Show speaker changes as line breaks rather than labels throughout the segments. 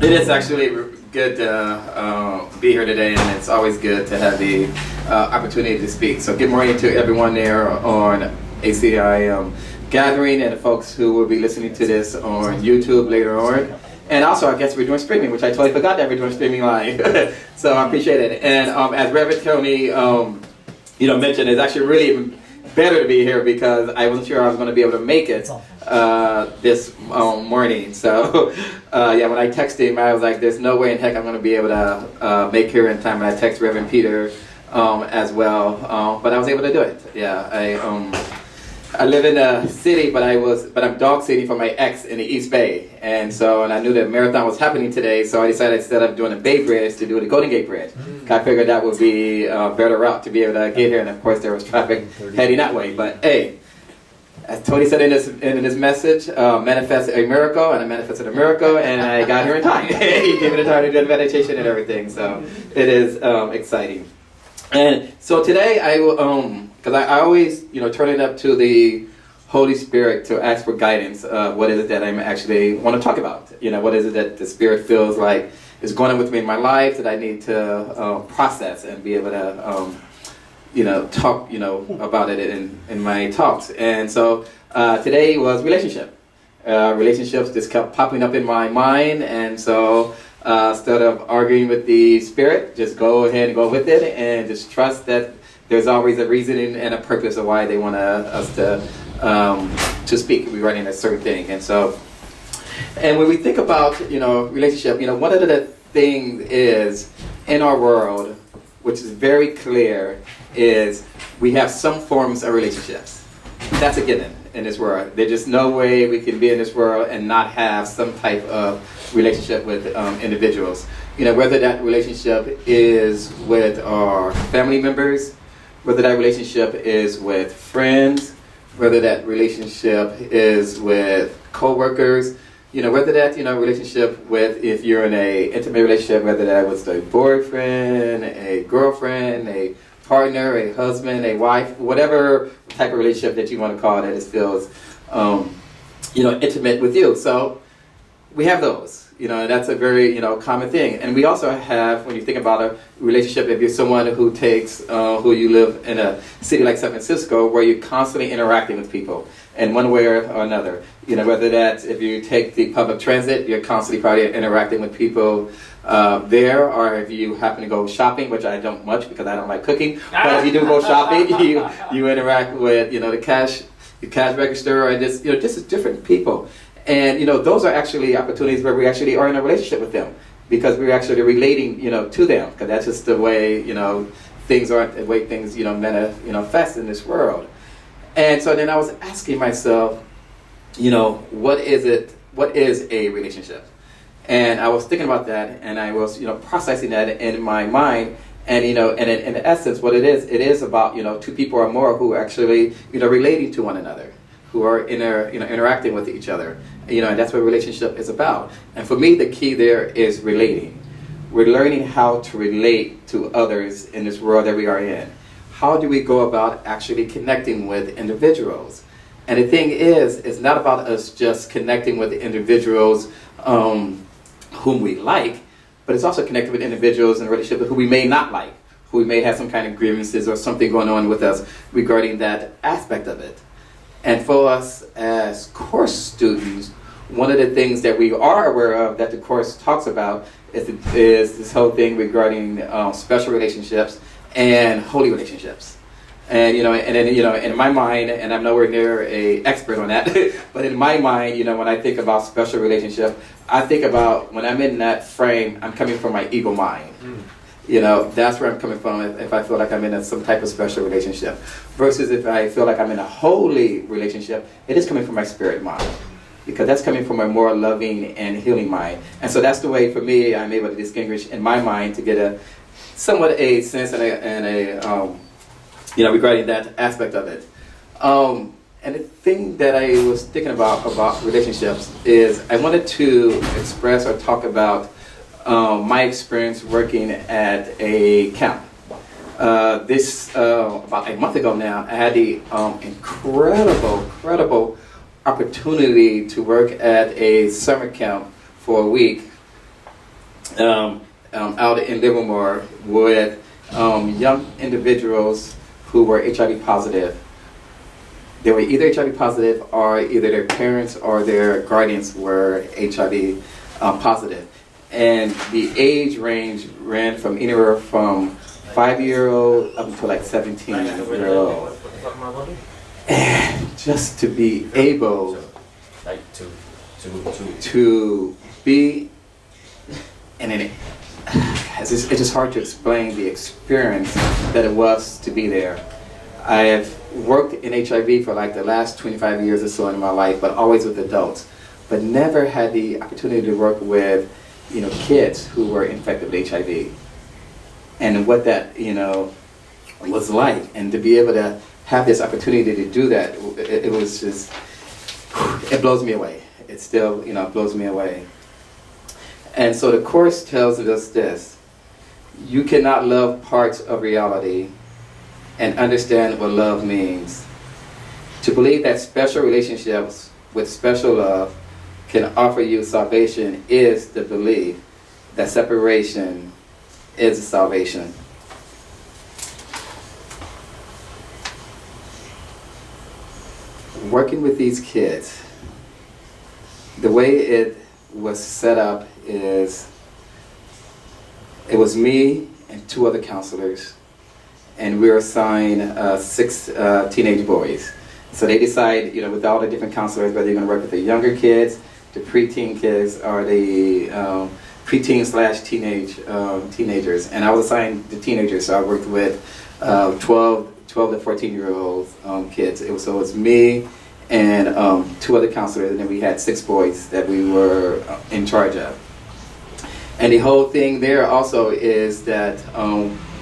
It is actually good to be here today, and it's always good to have the opportunity to speak. So good morning to everyone there on ACI Gathering, and the folks who will be listening to this on YouTube later on. And also, I guess we're doing streaming, which I totally forgot that we're doing streaming live. So I appreciate it. And as Reverend Tony mentioned, it's actually really better to be here because I wasn't sure I was going to be able to make it this morning. So yeah, when I texted him, I was like, there's no way in heck I'm going to be able to make here in time. And I texted Reverend Peter as well, but I was able to do it. Yeah, I live in a city, but I'm dog sitting for my ex in the East Bay, and I knew that marathon was happening today, so I decided instead of doing the Bay Bridge to do the Golden Gate Bridge. I figured that would be a better route to be able to get here, and of course there was traffic heading that way. But hey, as Tony said in this message, manifest a miracle, and I manifested a miracle, and I got here in time. He gave me the time to do the meditation and everything, so it is exciting. And so today I will, because I always, turn it up to the Holy Spirit to ask for guidance. What is it that I actually want to talk about? What is it that the Spirit feels like is going on with me in my life that I need to process and be able to, talk, about it in my talks. And so today was relationship. Relationships just kept popping up in my mind, and so instead of arguing with the Spirit, just go ahead and go with it, and just trust that there's always a reason and a purpose of why they want us to speak regarding a certain thing. And when we think about relationship, one of the things is in our world, which is very clear, is we have some forms of relationships. That's a given in this world. There's just no way we can be in this world and not have some type of relationship with individuals. Whether that relationship is with our family members, whether that relationship is with friends, whether that relationship is with co-workers, whether that, relationship with, if you're in a intimate relationship, whether that was a boyfriend, a girlfriend, a partner, a husband, a wife, whatever type of relationship that you want to call it, it feels, intimate with you. So we have those. That's a very, common thing. And we also have, when you think about a relationship, if you're someone who who you live in a city like San Francisco, where you're constantly interacting with people in one way or another. Whether that's, if you take the public transit, you're constantly probably interacting with people there, or if you happen to go shopping, which I don't much because I don't like cooking, but if you do go shopping, you interact with, the cash register, or just different people. And those are actually opportunities where we actually are in a relationship with them, because we're actually relating to them, because that's just the way things are, the way things manifest in this world. And so then I was asking myself, what is a relationship? And I was thinking about that, and I was processing that in my mind. And and in essence, what it is about two people or more who are actually relating to one another, who are interacting with each other, and that's what a relationship is about. And for me, the key there is relating. We're learning how to relate to others in this world that we are in. How do we go about actually connecting with individuals? And the thing is, it's not about us just connecting with individuals whom we like, but it's also connecting with individuals in a relationship who we may not like, who we may have some kind of grievances or something going on with us regarding that aspect of it. And for us as course students, one of the things that we are aware of that the course talks about is this whole thing regarding special relationships and holy relationships. And in my mind, and I'm nowhere near an expert on that, but in my mind, when I think about special relationship, I think about when I'm in that frame, I'm coming from my ego mind. That's where I'm coming from if I feel like I'm in some type of special relationship. Versus if I feel like I'm in a holy relationship, it is coming from my spirit mind. Because that's coming from a more loving and healing mind. And so that's the way, for me, I'm able to distinguish in my mind to get somewhat a sense and a regarding that aspect of it. And the thing that I was thinking about relationships is I wanted to express or talk about my experience working at a camp. About a month ago now, I had the incredible opportunity to work at a summer camp for a week out in Livermore with young individuals who were HIV positive. They were either HIV positive or either their parents or their guardians were HIV positive. And the age range ran from anywhere from 5-year-old up until like 17-year-old. And just to be able to be in an, it's just hard to explain the experience that it was to be there. I have worked in HIV for like the last 25 years or so in my life, but always with adults, but never had the opportunity to work with, kids who were infected with HIV, and what that, was like, and to be able to have this opportunity to do that, it was just, it blows me away. It still, blows me away. And so the Course tells us this: you cannot love parts of reality and understand what love means. To believe that special relationships with special love can offer you salvation is the belief that separation is salvation. Working with these kids, the way it was set up is, it was me and 2 other counselors, and we were assigned 6 teenage boys. So they decide, with all the different counselors, whether you're going to work with the younger kids, the preteen kids, or the preteen / teenagers. And I was assigned the teenagers, so I worked with 12 to 14-year-old kids. It was me and 2 other counselors, and then we had 6 boys that we were in charge of. And the whole thing there also is that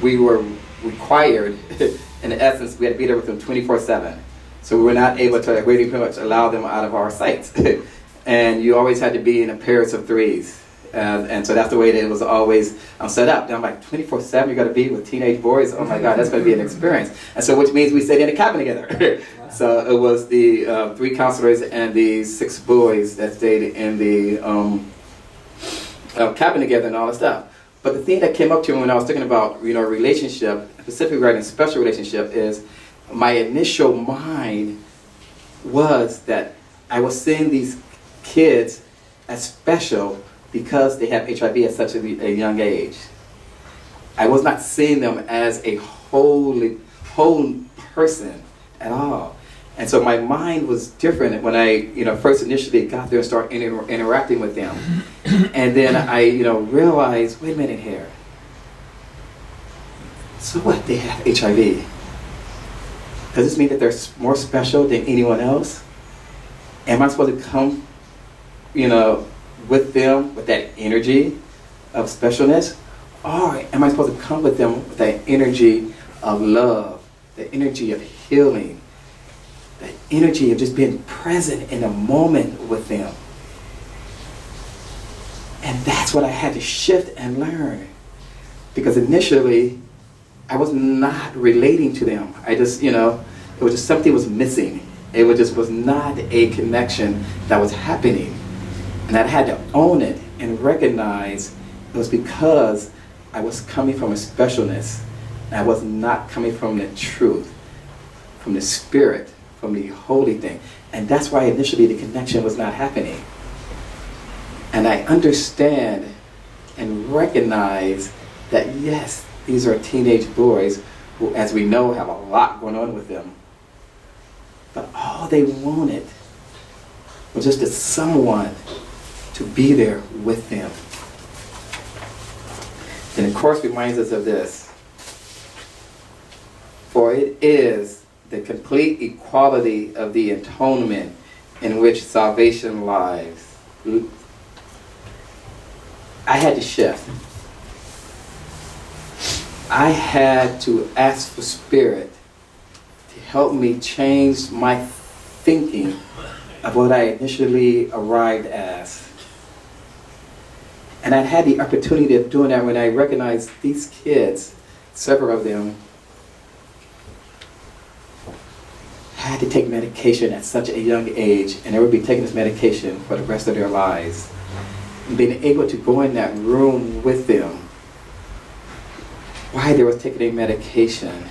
we were required, in essence, we had to be there with them 24/7. So we were not able to really pretty much allow them out of our sights. And you always had to be in a pairs of 3s. And so that's the way that it was always set up. And I'm like, 24/7, you got to be with teenage boys? Oh my God, that's going to be an experience. And so which means we stayed in a cabin together. So it was the 3 counselors and the 6 boys that stayed in the cabin together and all that stuff. But the thing that came up to me when I was thinking about, relationship, specifically regarding special relationship, is my initial mind was that I was seeing these kids as special because they have HIV at such a young age. I was not seeing them as a whole person at all. And so my mind was different when I, first initially got there and started interacting with them. And then I, realized, wait a minute here. So what? They have HIV. Does this mean that they're more special than anyone else? Am I supposed to come, with them with that energy of specialness? Or am I supposed to come with them with that energy of love, the energy of healing, the energy of just being present in a moment with them? And that's what I had to shift and learn. Because initially, I was not relating to them. I just, it was just something was missing. It was not a connection that was happening. And I had to own it and recognize it was because I was coming from a specialness. And I was not coming from the truth, from the spirit, from the holy thing. And that's why initially the connection was not happening. And I understand and recognize that yes, these are teenage boys who, as we know, have a lot going on with them. But all they wanted was just someone to be there with them. And the Course reminds us of this. For it is the complete equality of the atonement in which salvation lies. I had to shift. I had to ask for Spirit to help me change my thinking of what I initially arrived as. And I had the opportunity of doing that when I recognized these kids, several of them, had to take medication at such a young age, and they would be taking this medication for the rest of their lives. being able to go in that room with them while they were taking their medication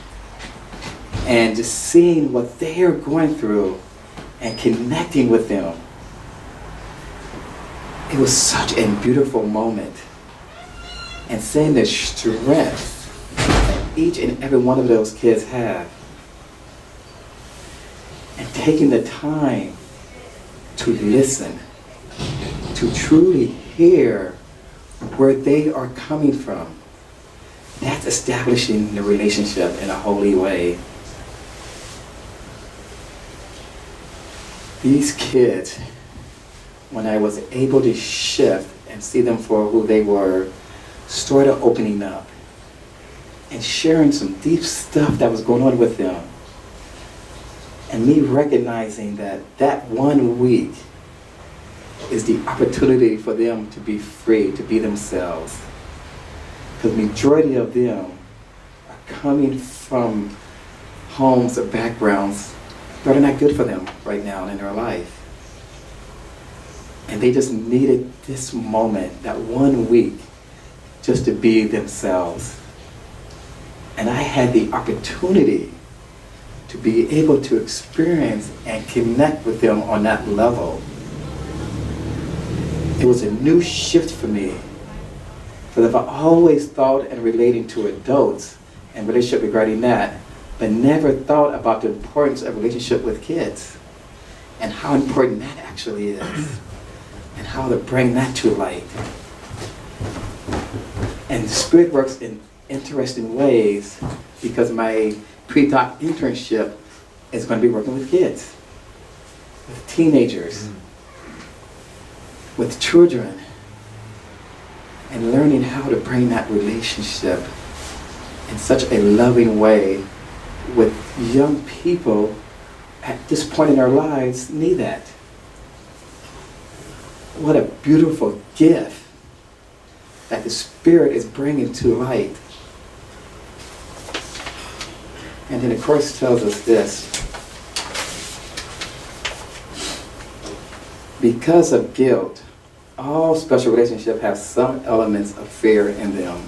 and just seeing what they are going through and connecting with them. It was such a beautiful moment. And seeing the strength that each and every one of those kids have. And taking the time to listen, to truly hear where they are coming from. That's establishing the relationship in a holy way. These kids, when I was able to shift and see them for who they were, started opening up and sharing some deep stuff that was going on with them. And me recognizing that that 1 week is the opportunity for them to be free, to be themselves. Because the majority of them are coming from homes or backgrounds that are not good for them right now in their life. And they just needed this moment, that 1 week, just to be themselves. And I had the opportunity to be able to experience and connect with them on that level. It was a new shift for me. Because I've always thought and relating to adults and relationship regarding that, but never thought about the importance of relationship with kids and how important that actually is and how to bring that to light. And the Spirit works in interesting ways because my pre-doc internship is going to be working with kids, with teenagers, with children, and learning how to bring that relationship in such a loving way with young people at this point in their lives need that. What a beautiful gift that the Spirit is bringing to light. And then the Course tells us this. Because of guilt, all special relationships have some elements of fear in them.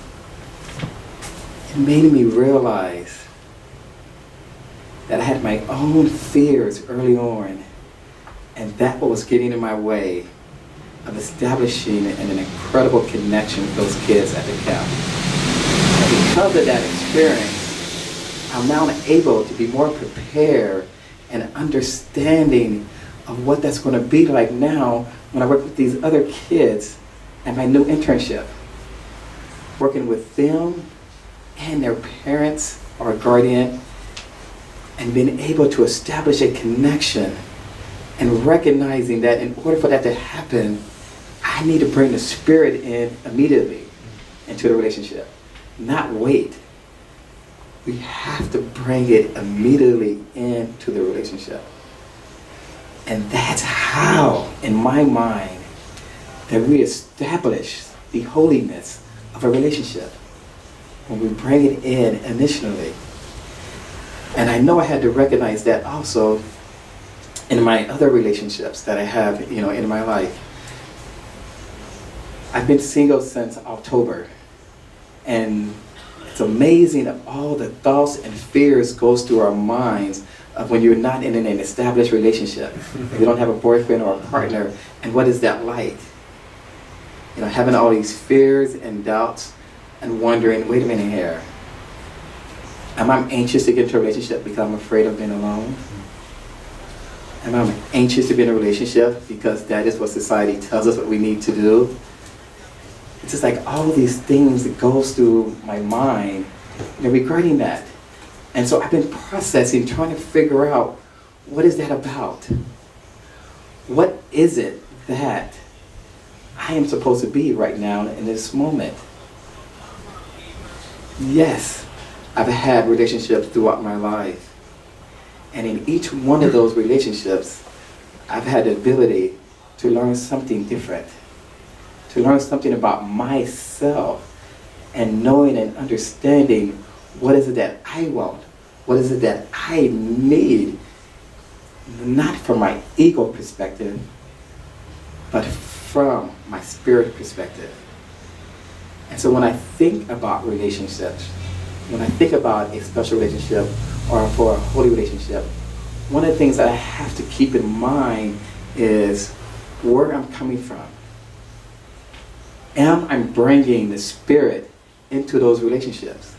It made me realize that I had my own fears early on, and that was getting in my way of establishing an incredible connection with those kids at the camp. And because of that experience, I'm now able to be more prepared and understanding of what that's going to be like now when I work with these other kids at my new internship. Working with them and their parents or guardian, and being able to establish a connection and recognizing that in order for that to happen, I need to bring the Spirit in immediately into the relationship, not wait. We have to bring it immediately into the relationship. And that's how, in my mind, that we establish the holiness of a relationship when we bring it in initially. And I know I had to recognize that also in my other relationships that I have, in my life. I've been single since October, and it's amazing of all the thoughts and fears goes through our minds of when you're not in an established relationship. If you don't have a boyfriend or a partner, and what is that like? Having all these fears and doubts and wondering, wait a minute here. Am I anxious to get into a relationship because I'm afraid of being alone? Am I anxious to be in a relationship because that is what society tells us what we need to do? It's just like all these things that goes through my mind regarding that. And so I've been processing, trying to figure out, what is that about? What is it that I am supposed to be right now in this moment? Yes, I've had relationships throughout my life. And in each one of those relationships, I've had the ability to learn something different, to learn something about myself, and knowing and understanding what is it that I want, what is it that I need, not from my ego perspective, but from my spirit perspective. And so when I think about relationships, when I think about a special relationship or for a holy relationship, one of the things that I have to keep in mind is where I'm coming from. Am I bringing the spirit into those relationships?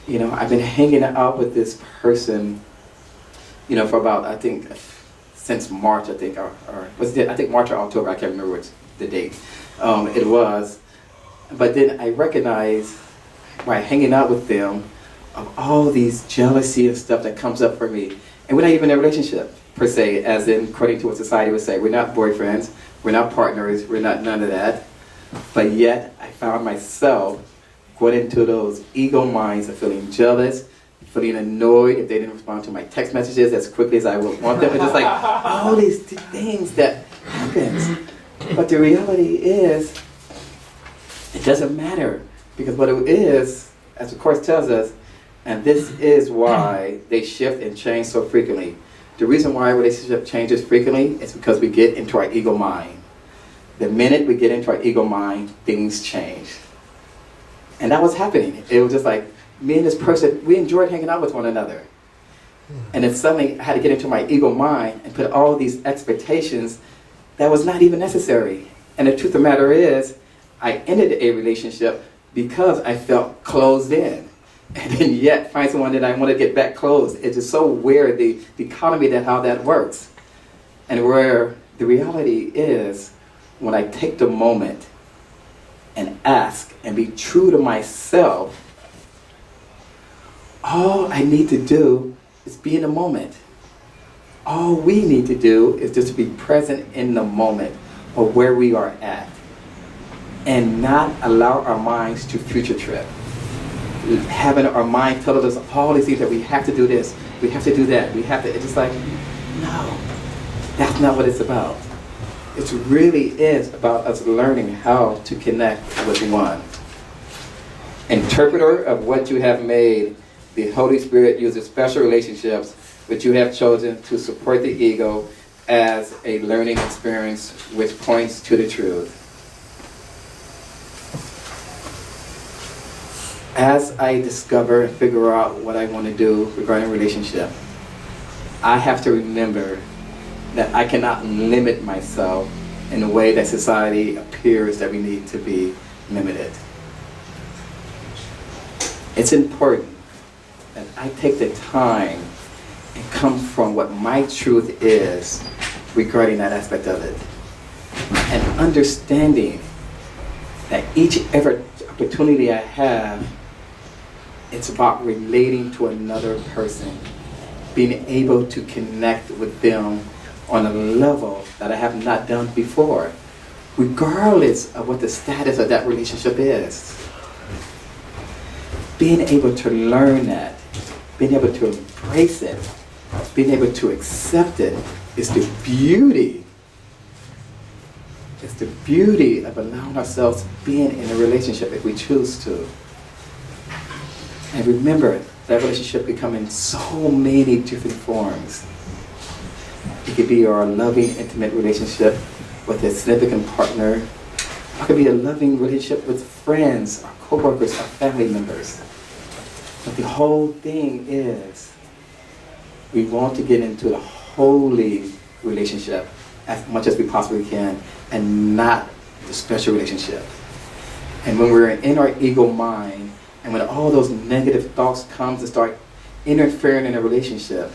You know, I've been hanging out with this person, you know, for about, I think, since March, I think, or was it, I think March or October, I can't remember which the date it was. But then I recognized, by hanging out with them, of all these jealousy and stuff that comes up for me. And we're not even in a relationship, per se, as in, according to what society would say. We're not boyfriends, we're not partners, we're not none of that. But yet, I found myself going into those ego minds of feeling jealous, feeling annoyed if they didn't respond to my text messages as quickly as I would want them. It's just like all these things that happens. But the reality is, it doesn't matter. Because what it is, as the Course tells us, and this is why they shift and change so frequently. The reason why a relationship changes frequently is because we get into our ego mind. The minute we get into our ego mind, things change. And that was happening. It was just like, me and this person, we enjoyed hanging out with one another. And then suddenly I had to get into my ego mind and put all these expectations that was not even necessary. And the truth of the matter is, I ended a relationship because I felt closed in. And then yet find someone that I want to get back closed. It's just so weird, the economy, that how that works. And where the reality is, when I take the moment and ask and be true to myself, all I need to do is be in the moment. All we need to do is just to be present in the moment of where we are at and not allow our minds to future trip. Having our mind tell us all these things that we have to do this, we have to do that, we have to, it's just like, no, that's not what it's about. It really is about us learning how to connect with one. Interpreter of what you have made, the Holy Spirit uses special relationships which you have chosen to support the ego as a learning experience which points to the truth. As I discover and figure out what I want to do regarding relationship, I have to remember that I cannot limit myself in the way that society appears that we need to be limited. It's important that I take the time and come from what my truth is regarding that aspect of it. And understanding that each every opportunity I have, it's about relating to another person, being able to connect with them on a level that I have not done before, regardless of what the status of that relationship is. Being able to learn that, being able to embrace it, being able to accept it is the beauty. It's the beauty of allowing ourselves being in a relationship if we choose to. And remember, that relationship can come in so many different forms. It could be our loving, intimate relationship with a significant partner. It could be a loving relationship with friends, our co-workers, our family members. But the whole thing is, we want to get into the holy relationship as much as we possibly can, and not the special relationship. And when we're in our ego mind, and when all those negative thoughts come to start interfering in a relationship,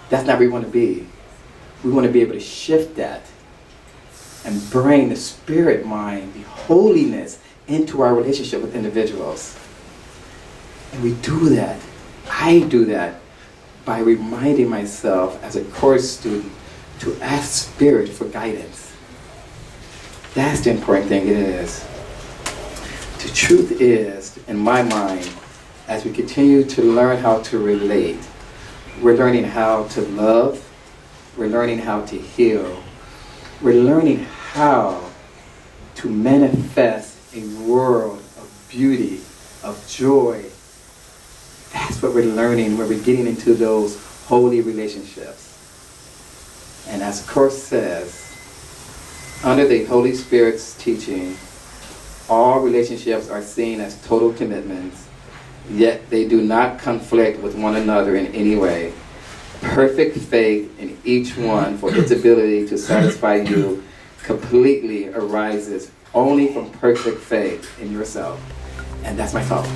that's not where we want to be. We want to be able to shift that and bring the spirit mind, the holiness, into our relationship with individuals. And we do that, I do that, by reminding myself as a course student to ask Spirit for guidance. That's the important thing it is. The truth is, in my mind, as we continue to learn how to relate, we're learning how to love, we're learning how to heal, we're learning how to manifest a world of beauty, of joy. That's what we're learning when we're getting into those holy relationships. And as the Course says, Under the Holy Spirit's teaching, all relationships are seen as total commitments, yet they do not conflict with one another in any way. Perfect faith in each one for its ability to satisfy you completely arises only from perfect faith in yourself. And that's my talk.